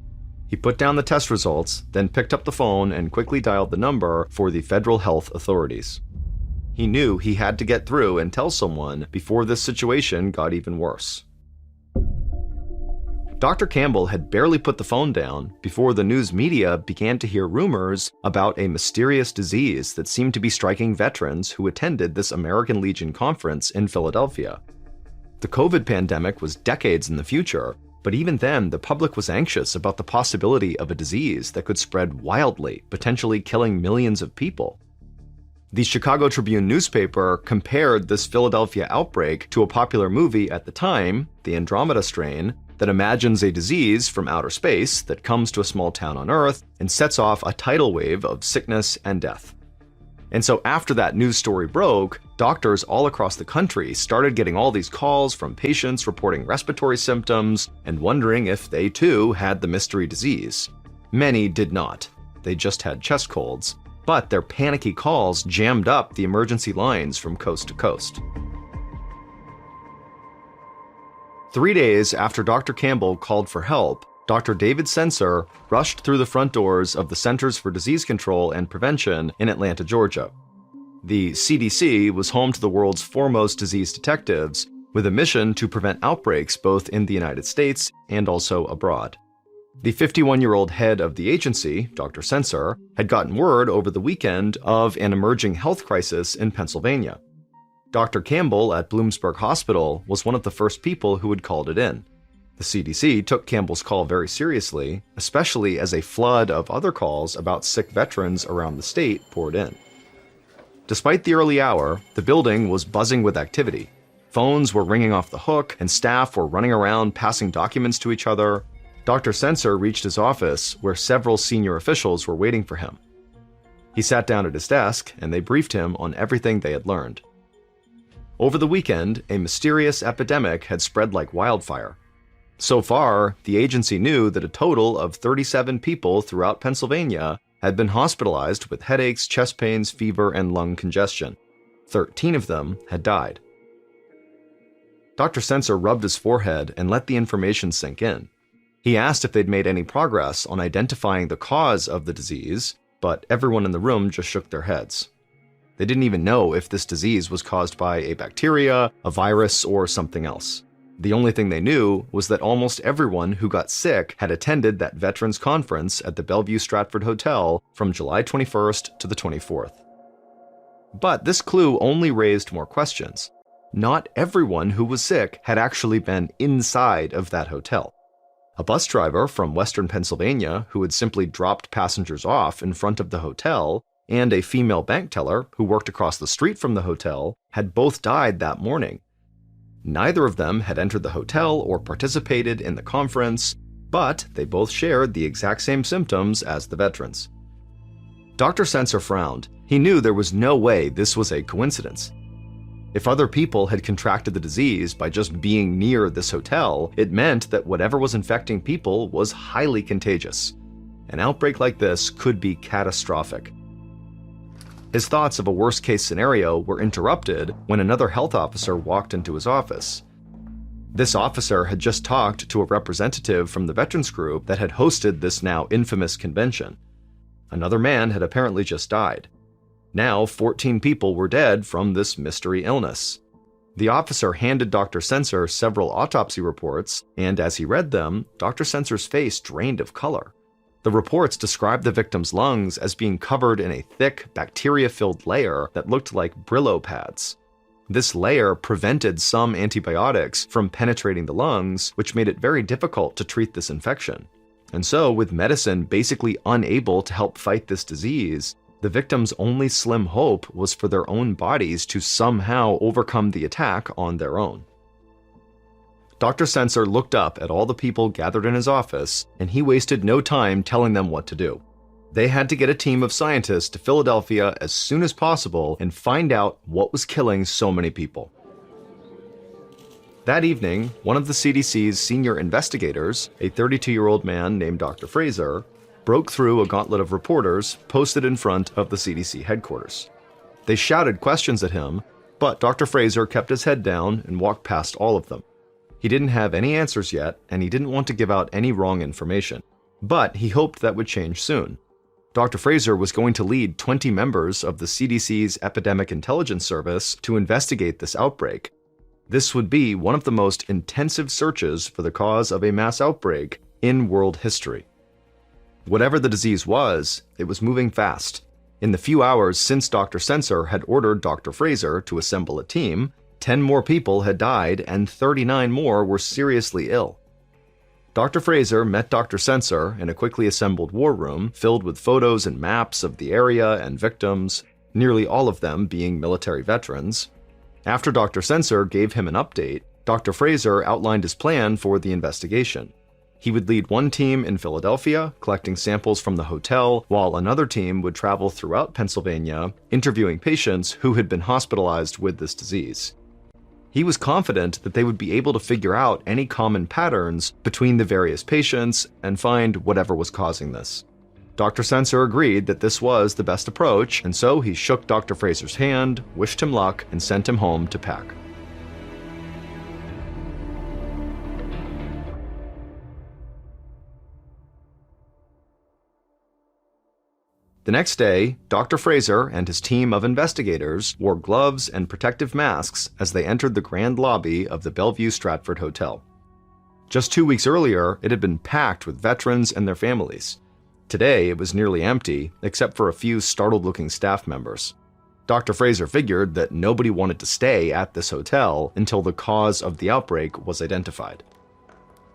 He put down the test results, then picked up the phone and quickly dialed the number for the federal health authorities. He knew he had to get through and tell someone before this situation got even worse. Dr. Campbell had barely put the phone down before the news media began to hear rumors about a mysterious disease that seemed to be striking veterans who attended this American Legion conference in Philadelphia. The COVID pandemic was decades in the future, but even then the public was anxious about the possibility of a disease that could spread wildly, potentially killing millions of people. The Chicago Tribune newspaper compared this Philadelphia outbreak to a popular movie at the time, The Andromeda Strain, that imagines a disease from outer space that comes to a small town on Earth and sets off a tidal wave of sickness and death. And so after that news story broke, doctors all across the country started getting all these calls from patients reporting respiratory symptoms and wondering if they too had the mystery disease. Many did not. They just had chest colds. But their panicky calls jammed up the emergency lines from coast to coast. 3 days after Dr. Campbell called for help, Dr. David Sensor rushed through the front doors of the Centers for Disease Control and Prevention in Atlanta, Georgia. The CDC was home to the world's foremost disease detectives, with a mission to prevent outbreaks both in the United States and also abroad. The 51-year-old head of the agency, Dr. Sensor, had gotten word over the weekend of an emerging health crisis in Pennsylvania. Dr. Campbell at Bloomsburg Hospital was one of the first people who had called it in. The CDC took Campbell's call very seriously, especially as a flood of other calls about sick veterans around the state poured in. Despite the early hour, the building was buzzing with activity. Phones were ringing off the hook, and staff were running around passing documents to each other. Dr. Sensor reached his office, where several senior officials were waiting for him. He sat down at his desk, and they briefed him on everything they had learned. Over the weekend, a mysterious epidemic had spread like wildfire. So far, the agency knew that a total of 37 people throughout Pennsylvania had been hospitalized with headaches, chest pains, fever, and lung congestion. 13 of them had died. Dr. Sensor rubbed his forehead and let the information sink in. He asked if they'd made any progress on identifying the cause of the disease, but everyone in the room just shook their heads. They didn't even know if this disease was caused by a bacteria, a virus, or something else. The only thing they knew was that almost everyone who got sick had attended that veterans conference at the Bellevue Stratford Hotel from July 21st to the 24th. But this clue only raised more questions. not everyone who was sick had actually been inside of that hotel. A bus driver from Western Pennsylvania who had simply dropped passengers off in front of the hotel and a female bank teller who worked across the street from the hotel had both died that morning. Neither of them had entered the hotel or participated in the conference, but they both shared the exact same symptoms as the veterans. Dr. Sensor frowned. He knew there was no way this was a coincidence. If other people had contracted the disease by just being near this hotel, it meant that whatever was infecting people was highly contagious. An outbreak like this could be catastrophic. His thoughts of a worst-case scenario were interrupted when another health officer walked into his office. This officer had just talked to a representative from the veterans group that had hosted this now infamous convention. Another man had apparently just died. Now, 14 people were dead from this mystery illness. The officer handed Dr. Sensor several autopsy reports, and as he read them, Dr. Sensor's face drained of color. The reports described the victim's lungs as being covered in a thick, bacteria-filled layer that looked like Brillo pads. This layer prevented some antibiotics from penetrating the lungs, which made it very difficult to treat this infection. And so, with medicine basically unable to help fight this disease, the victim's only slim hope was for their own bodies to somehow overcome the attack on their own. Dr. Sensor looked up at all the people gathered in his office, and he wasted no time telling them what to do. They had to get a team of scientists to Philadelphia as soon as possible and find out what was killing so many people. That evening, one of the CDC's senior investigators, a 32-year-old man named Dr. Fraser, broke through a gauntlet of reporters posted in front of the CDC headquarters. They shouted questions at him, but Dr. Fraser kept his head down and walked past all of them. He didn't have any answers yet, and he didn't want to give out any wrong information, but he hoped that would change soon. Dr. Fraser was going to lead 20 members of the CDC's Epidemic Intelligence Service to investigate this outbreak. This would be one of the most intensive searches for the cause of a mass outbreak in world history. Whatever the disease was, it was moving fast. In the few hours since Dr. Sensor had ordered Dr. Fraser to assemble a team, 10 more people had died and 39 more were seriously ill. Dr. Fraser met Dr. Sensor in a quickly assembled war room filled with photos and maps of the area and victims, nearly all of them being military veterans. After Dr. Sensor gave him an update, Dr. Fraser outlined his plan for the investigation. He would lead one team in Philadelphia, collecting samples from the hotel, while another team would travel throughout Pennsylvania, interviewing patients who had been hospitalized with this disease. He was confident that they would be able to figure out any common patterns between the various patients and find whatever was causing this. Dr. Sensor agreed that this was the best approach, and so he shook Dr. Fraser's hand, wished him luck, and sent him home to pack. The next day, Dr. Fraser and his team of investigators wore gloves and protective masks as they entered the grand lobby of the Bellevue Stratford Hotel. Just 2 weeks earlier, it had been packed with veterans and their families. Today, it was nearly empty, except for a few startled-looking staff members. Dr. Fraser figured that nobody wanted to stay at this hotel until the cause of the outbreak was identified.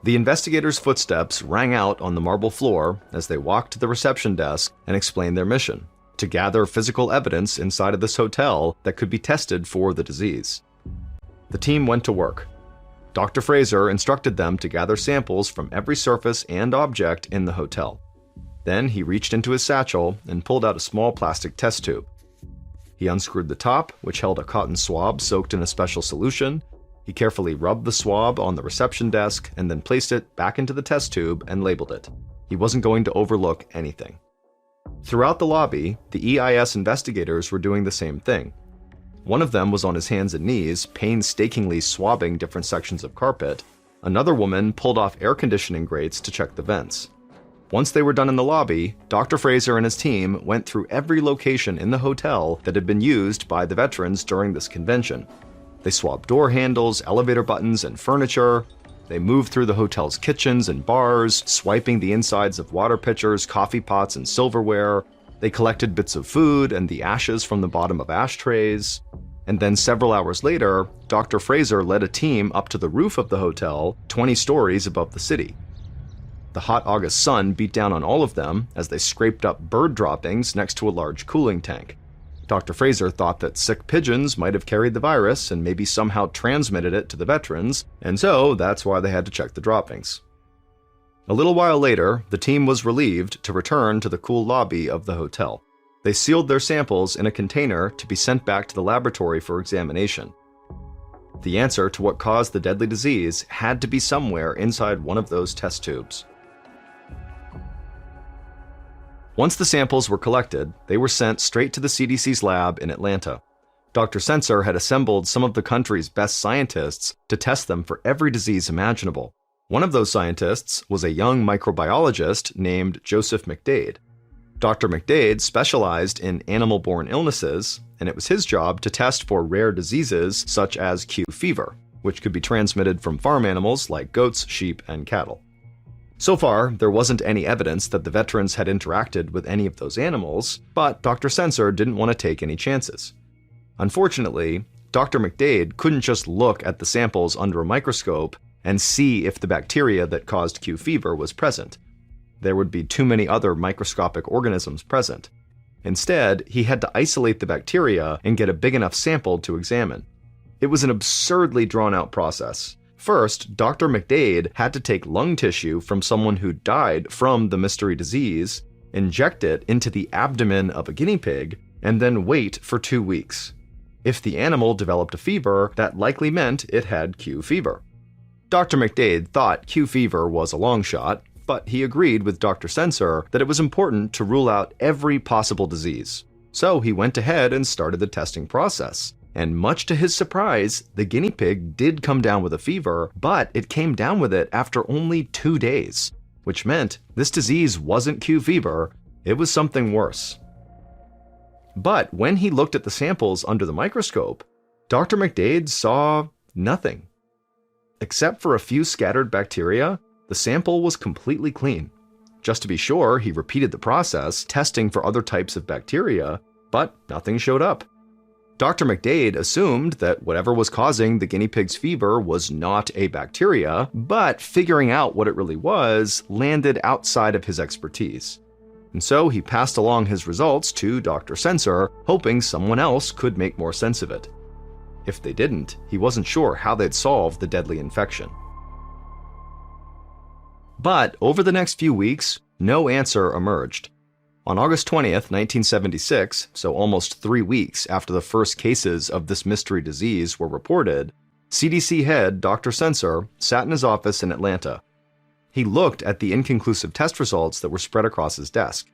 The investigators' footsteps rang out on the marble floor as they walked to the reception desk and explained their mission: to gather physical evidence inside of this hotel that could be tested for the disease. The team went to work. Dr. Fraser instructed them to gather samples from every surface and object in the hotel. Then he reached into his satchel and pulled out a small plastic test tube. He unscrewed the top, which held a cotton swab soaked in a special solution. He carefully rubbed the swab on the reception desk and then placed it back into the test tube and labeled it. He wasn't going to overlook anything. Throughout the lobby, the EIS investigators were doing the same thing. One of them was on his hands and knees, painstakingly swabbing different sections of carpet. Another woman pulled off air conditioning grates to check the vents. Once they were done in the lobby, Dr. Fraser and his team went through every location in the hotel that had been used by the veterans during this convention. They swabbed door handles, elevator buttons, and furniture. They moved through the hotel's kitchens and bars, swiping the insides of water pitchers, coffee pots, and silverware. They collected bits of food and the ashes from the bottom of ashtrays. And then several hours later, Dr. Fraser led a team up to the roof of the hotel, 20 stories above the city. The hot August sun beat down on all of them as they scraped up bird droppings next to a large cooling tank. Dr. Fraser thought that sick pigeons might have carried the virus and maybe somehow transmitted it to the veterans, and so that's why they had to check the droppings. A little while later, the team was relieved to return to the cool lobby of the hotel. They sealed their samples in a container to be sent back to the laboratory for examination. The answer to what caused the deadly disease had to be somewhere inside one of those test tubes. Once the samples were collected, they were sent straight to the CDC's lab in Atlanta. Dr. Sensor had assembled some of the country's best scientists to test them for every disease imaginable. One of those scientists was a young microbiologist named Joseph McDade. Dr. McDade specialized in animal-borne illnesses, and it was his job to test for rare diseases such as Q fever, which could be transmitted from farm animals like goats, sheep, and cattle. So far, there wasn't any evidence that the veterans had interacted with any of those animals, but Dr. Sensor didn't want to take any chances. Unfortunately, Dr. McDade couldn't just look at the samples under a microscope and see if the bacteria that caused Q fever was present. There would be too many other microscopic organisms present. Instead, he had to isolate the bacteria and get a big enough sample to examine. It was an absurdly drawn-out process. First, Dr. McDade had to take lung tissue from someone who died from the mystery disease, inject it into the abdomen of a guinea pig, and then wait for 2 weeks. If the animal developed a fever, that likely meant it had Q fever. Dr. McDade thought Q fever was a long shot, but he agreed with Dr. Sensor that it was important to rule out every possible disease. So he went ahead and started the testing process. And much to his surprise, the guinea pig did come down with a fever, but it came down with it after only 2 days, which meant this disease wasn't Q fever, it was something worse. But when he looked at the samples under the microscope, Dr. McDade saw nothing. Except for a few scattered bacteria, the sample was completely clean. Just to be sure, he repeated the process, testing for other types of bacteria, but nothing showed up. Dr. McDade assumed that whatever was causing the guinea pig's fever was not a bacteria, but figuring out what it really was landed outside of his expertise. And so he passed along his results to Dr. Sensor, hoping someone else could make more sense of it. If they didn't, he wasn't sure how they'd solve the deadly infection. But over the next few weeks, no answer emerged. On August 20th, 1976, so almost 3 weeks after the first cases of this mystery disease were reported, CDC head Dr. Sensor sat in his office in Atlanta. He looked at the inconclusive test results that were spread across his desk.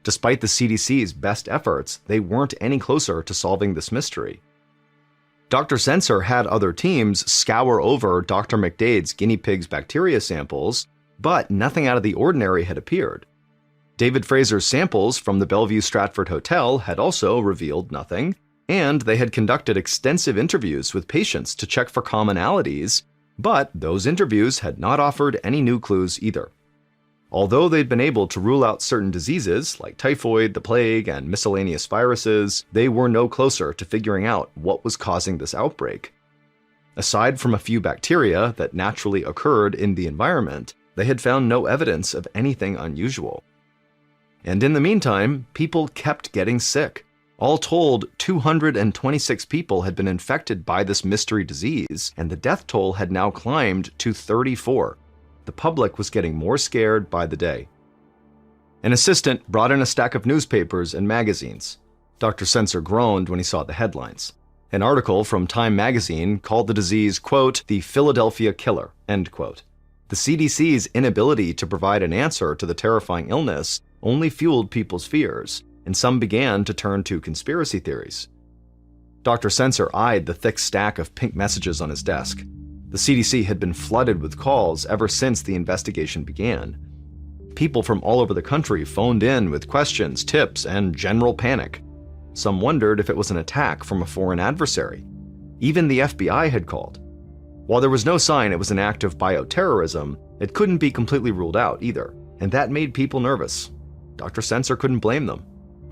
Despite the CDC's best efforts, they weren't any closer to solving this mystery. Dr. Sensor had other teams scour over Dr. McDade's guinea pig's bacteria samples, but nothing out of the ordinary had appeared. David Fraser's samples from the Bellevue Stratford Hotel had also revealed nothing, and they had conducted extensive interviews with patients to check for commonalities, but those interviews had not offered any new clues either. Although they'd been able to rule out certain diseases like typhoid, the plague, and miscellaneous viruses, they were no closer to figuring out what was causing this outbreak. Aside from a few bacteria that naturally occurred in the environment, they had found no evidence of anything unusual. And in the meantime, people kept getting sick. All told, 226 people had been infected by this mystery disease, and the death toll had now climbed to 34. The public was getting more scared by the day. An assistant brought in a stack of newspapers and magazines. Dr. Sensor groaned when he saw the headlines. An article from Time magazine called the disease, quote, "the Philadelphia killer," end quote. The CDC's inability to provide an answer to the terrifying illness only fueled people's fears, and some began to turn to conspiracy theories. Dr. Sensor eyed the thick stack of pink messages on his desk. The CDC had been flooded with calls ever since the investigation began. People from all over the country phoned in with questions, tips, and general panic. Some wondered if it was an attack from a foreign adversary. Even the FBI had called. While there was no sign it was an act of bioterrorism, it couldn't be completely ruled out either, and that made people nervous. Dr. Sensor couldn't blame them.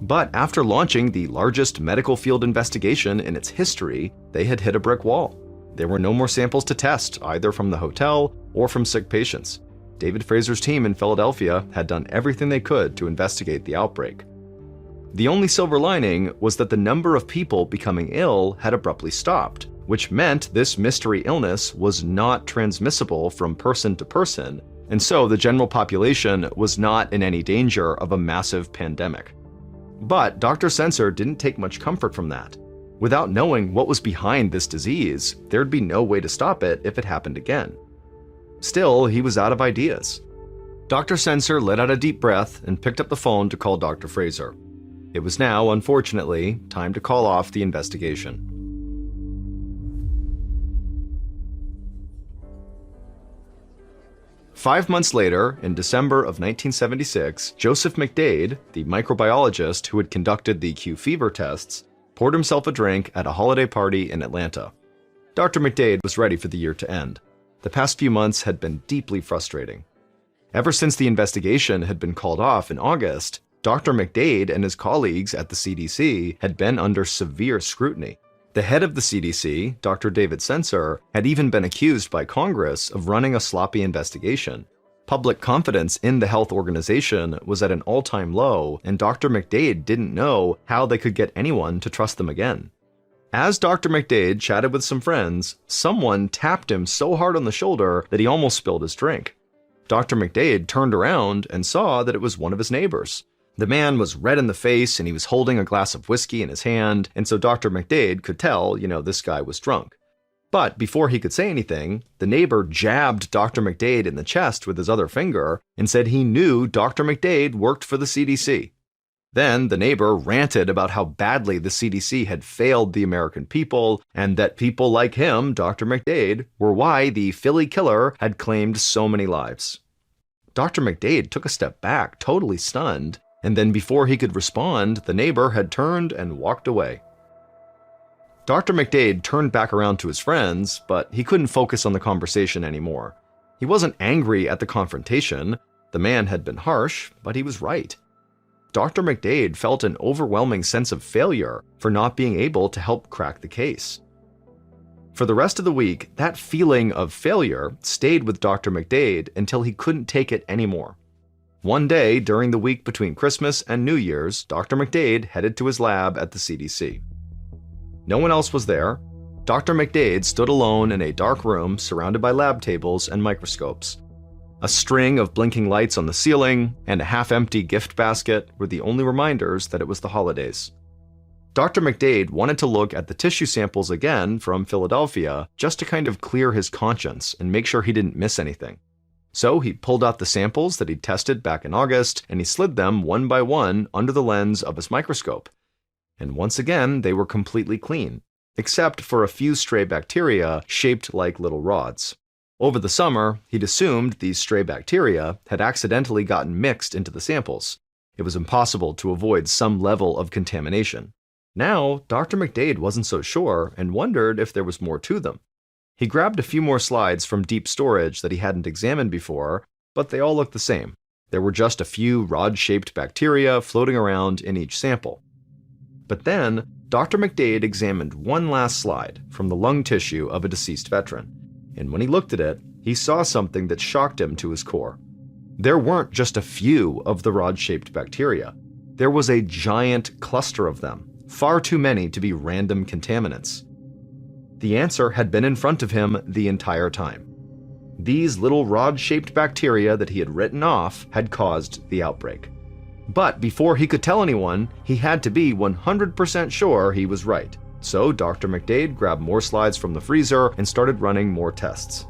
But after launching the largest medical field investigation in its history, they had hit a brick wall. There were no more samples to test, either from the hotel or from sick patients. David Fraser's team in Philadelphia had done everything they could to investigate the outbreak. The only silver lining was that the number of people becoming ill had abruptly stopped, which meant this mystery illness was not transmissible from person to person, and so the general population was not in any danger of a massive pandemic. But Dr. Sensor didn't take much comfort from that. Without knowing what was behind this disease, there'd be no way to stop it if it happened again. Still, he was out of ideas. Dr. Sensor let out a deep breath and picked up the phone to call Dr. Fraser. It was now, unfortunately, time to call off the investigation. Five months later, in December of 1976, Joseph McDade, the microbiologist who had conducted the Q fever tests, poured himself a drink at a holiday party in Atlanta. Dr. McDade was ready for the year to end. The past few months had been deeply frustrating. Ever since the investigation had been called off in August, Dr. McDade and his colleagues at the CDC had been under severe scrutiny. The head of the CDC, Dr. David Sensor, had even been accused by Congress of running a sloppy investigation. Public confidence in the health organization was at an all-time low, and Dr. McDade didn't know how they could get anyone to trust them again. As Dr. McDade chatted with some friends, someone tapped him so hard on the shoulder that he almost spilled his drink. Dr. McDade turned around and saw that it was one of his neighbors. The man was red in the face and he was holding a glass of whiskey in his hand, and so Dr. McDade could tell, this guy was drunk. But before he could say anything, the neighbor jabbed Dr. McDade in the chest with his other finger and said he knew Dr. McDade worked for the CDC. Then the neighbor ranted about how badly the CDC had failed the American people, and that people like him, Dr. McDade, were why the Philly killer had claimed so many lives. Dr. McDade took a step back, totally stunned, and then before he could respond, the neighbor had turned and walked away. Dr. McDade turned back around to his friends, but he couldn't focus on the conversation anymore. He wasn't angry at the confrontation. The man had been harsh, but he was right. Dr. McDade felt an overwhelming sense of failure for not being able to help crack the case. For the rest of the week, that feeling of failure stayed with Dr. McDade until he couldn't take it anymore. One day during the week between Christmas and New Year's, Dr. McDade headed to his lab at the CDC. No one else was there. Dr. McDade stood alone in a dark room surrounded by lab tables and microscopes. A string of blinking lights on the ceiling and a half-empty gift basket were the only reminders that it was the holidays. Dr. McDade wanted to look at the tissue samples again from Philadelphia just to kind of clear his conscience and make sure he didn't miss anything. So he pulled out the samples that he'd tested back in August, and he slid them one by one under the lens of his microscope. And once again, they were completely clean, except for a few stray bacteria shaped like little rods. Over the summer, he'd assumed these stray bacteria had accidentally gotten mixed into the samples. It was impossible to avoid some level of contamination. Now, Dr. McDade wasn't so sure and wondered if there was more to them. He grabbed a few more slides from deep storage that he hadn't examined before, but they all looked the same. There were just a few rod-shaped bacteria floating around in each sample. But then, Dr. McDade examined one last slide from the lung tissue of a deceased veteran, and when he looked at it, he saw something that shocked him to his core. There weren't just a few of the rod-shaped bacteria. There was a giant cluster of them, far too many to be random contaminants. The answer had been in front of him the entire time. These little rod-shaped bacteria that he had written off had caused the outbreak. But before he could tell anyone, he had to be 100% sure he was right. So Dr. McDade grabbed more slides from the freezer and started running more tests.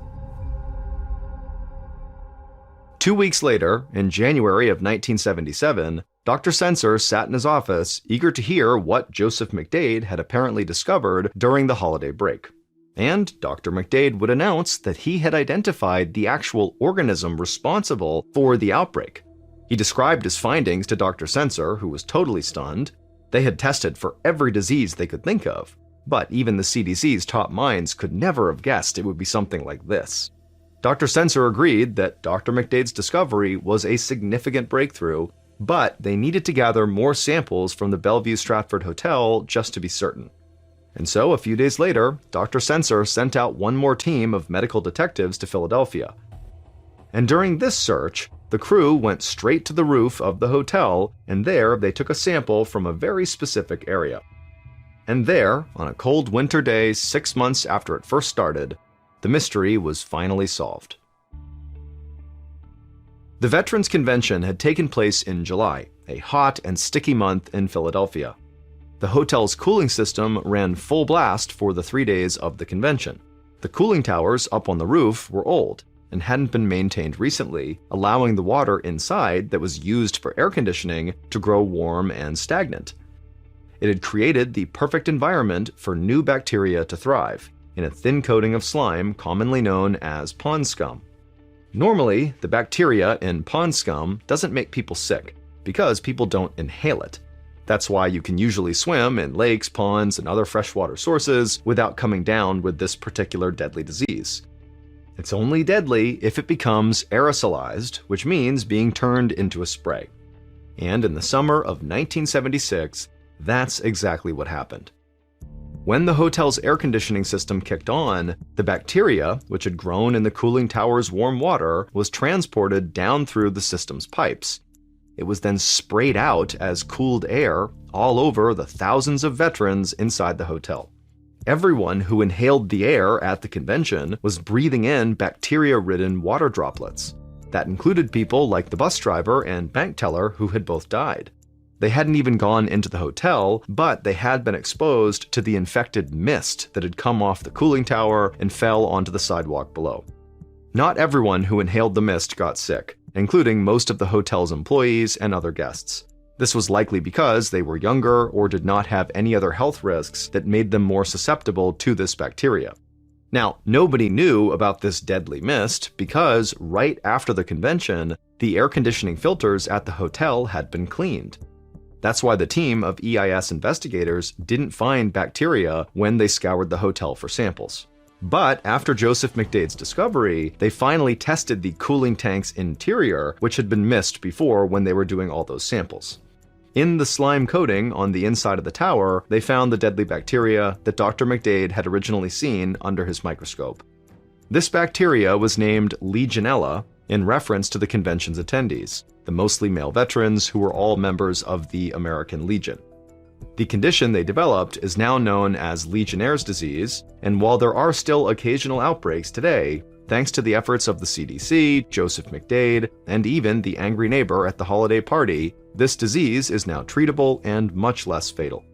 2 weeks later, in January of 1977, Dr. Sensor sat in his office, eager to hear what Joseph McDade had apparently discovered during the holiday break. And Dr. McDade would announce that he had identified the actual organism responsible for the outbreak. He described his findings to Dr. Sensor, who was totally stunned. They had tested for every disease they could think of, but even the CDC's top minds could never have guessed it would be something like this. Dr. Sensor agreed that Dr. McDade's discovery was a significant breakthrough, But they needed to gather more samples from the Bellevue Stratford Hotel just to be certain. And so, a few days later, Dr. Sensor sent out one more team of medical detectives to Philadelphia. And during this search, the crew went straight to the roof of the hotel, and there they took a sample from a very specific area. And there, on a cold winter day 6 months after it first started, the mystery was finally solved. The Veterans Convention had taken place in July, a hot and sticky month in Philadelphia. The hotel's cooling system ran full blast for the 3 days of the convention. The cooling towers up on the roof were old and hadn't been maintained recently, allowing the water inside that was used for air conditioning to grow warm and stagnant. It had created the perfect environment for new bacteria to thrive, in a thin coating of slime commonly known as pond scum. Normally, the bacteria in pond scum doesn't make people sick, because people don't inhale it. That's why you can usually swim in lakes, ponds, and other freshwater sources without coming down with this particular deadly disease. It's only deadly if it becomes aerosolized, which means being turned into a spray. And in the summer of 1976, that's exactly what happened. When the hotel's air conditioning system kicked on, the bacteria, which had grown in the cooling tower's warm water, was transported down through the system's pipes. It was then sprayed out as cooled air all over the thousands of veterans inside the hotel. Everyone who inhaled the air at the convention was breathing in bacteria-ridden water droplets. That included people like the bus driver and bank teller who had both died. They hadn't even gone into the hotel, but they had been exposed to the infected mist that had come off the cooling tower and fell onto the sidewalk below. Not everyone who inhaled the mist got sick, including most of the hotel's employees and other guests. This was likely because they were younger or did not have any other health risks that made them more susceptible to this bacteria. Now, nobody knew about this deadly mist because right after the convention, the air conditioning filters at the hotel had been cleaned. That's why the team of EIS investigators didn't find bacteria when they scoured the hotel for samples. But after Joseph McDade's discovery, they finally tested the cooling tank's interior, which had been missed before when they were doing all those samples. In the slime coating on the inside of the tower, they found the deadly bacteria that Dr. McDade had originally seen under his microscope. This bacteria was named Legionella in reference to the convention's attendees, the mostly male veterans who were all members of the American Legion. The condition they developed is now known as Legionnaire's disease, and while there are still occasional outbreaks today, thanks to the efforts of the CDC, Joseph McDade, and even the angry neighbor at the holiday party, this disease is now treatable and much less fatal.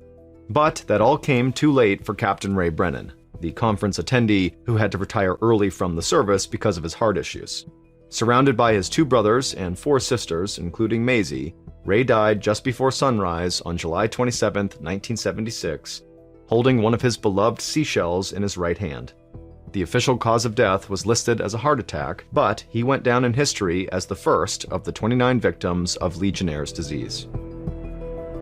But that all came too late for Captain Ray Brennan, the conference attendee who had to retire early from the service because of his heart issues. Surrounded by his 2 brothers and 4 sisters, including Maisie, Ray died just before sunrise on July 27, 1976, holding one of his beloved seashells in his right hand. The official cause of death was listed as a heart attack, but he went down in history as the first of the 29 victims of Legionnaire's disease.